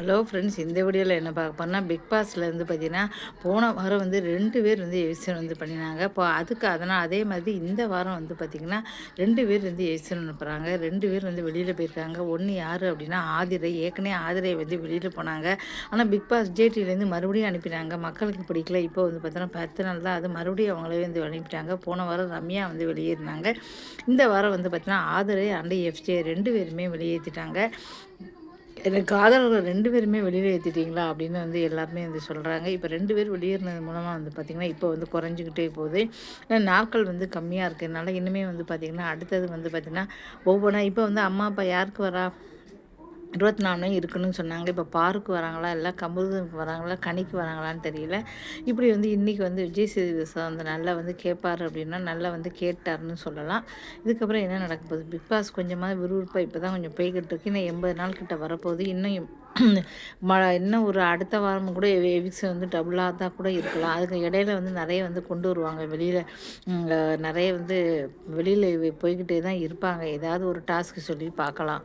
Hello friends, இந்த வீடியோவில் என்ன பார்க்க போறோம்னா, பிக் பாஸ்ல வந்து பார்த்தீங்கன்னா, போன வாரம் வந்து 2 பேர் வந்து எவிக்ஷன் வந்து பண்ணினாங்க. இப்போ அதனால் அதே மாதிரி இந்த வாரம் வந்து பார்த்தீங்கன்னா, 2 பேர் வந்து எவிக்ஷன் அனுப்புகிறாங்க. 2 பேர் வந்து வெளியில் போயிருக்காங்க. ஒன்று யார் அப்படின்னா ஆதிரை. ஏற்கனவே ஆதிரை வந்து வெளியில் போனாங்க. ஆனால் பிக் பாஸ் விஜய் டிவிலேருந்து மறுபடியும் அனுப்பினாங்க. மக்களுக்கு பிடிக்கல. இப்போ வந்து பார்த்தோன்னா 10 நாள் தான், அது மறுபடியும் அவங்களே வந்து அனுப்பிட்டாங்க. போன வாரம் ரம்யா வந்து வெளியேறினாங்க. இந்த வாரம் வந்து பார்த்தீங்கன்னா ஆதிரை அண்ட் எஃப்ஜே 2 பேருமே வெளியேற்றிட்டாங்க. எனக்கு காதலர்கள் 2 பேருமே வெளியில ஏத்திட்டீங்களா? அப்படின்னு வந்து எல்லாருமே வந்து சொல்றாங்க. இப்ப 2 பேர் வெளியேறினது மூலமா வந்து பார்த்தீங்கன்னா, இப்போ வந்து குறைஞ்சுக்கிட்டே போகுது. நாட்கள் வந்து கம்மியா இருக்கனால, இனிமே வந்து பார்த்தீங்கன்னா, அடுத்தது வந்து பார்த்தீங்கன்னா, ஒவ்வொன்னா இப்போ வந்து அம்மா, அப்பா யாருக்கு வரா? 24 மணி இருக்கணும்னு சொன்னாங்க. இப்போ பாருக்கு வராங்களா? இல்ல கமருதனுக்கு வராங்களா? கனிக்கு வராங்களான்னு தெரியல. இப்படி வந்து இன்னைக்கு வந்து விஜய் சேதுபதி சார் வந்து நல்லா வந்து கேட்பாரு அப்படின்னா, நல்லா வந்து கேட்டாருன்னு சொல்லலாம். இதுக்கப்புறம் என்ன நடக்க போகுது? பிக் பாஸ் கொஞ்சமாவது விறுவிறுப்பா இப்போ தான் கொஞ்சம் போய்க்கிட்டு இருக்கு. இன்னும் 80 நாள் கிட்ட வரப்போகுது. இன்னும் இன்னும் ஒரு அடுத்த வாரம் கூட எவிக்ஷன் வந்து டபுளா தான் கூட இருக்கலாம். அதுக்கு இடையில வந்து நெறைய வந்து கொண்டு வருவாங்க. வெளியில நெறைய வந்து வெளியில போய்க்கிட்டே தான் இருப்பாங்க. ஏதாவது ஒரு டாஸ்க் சொல்லி பார்க்கலாம்.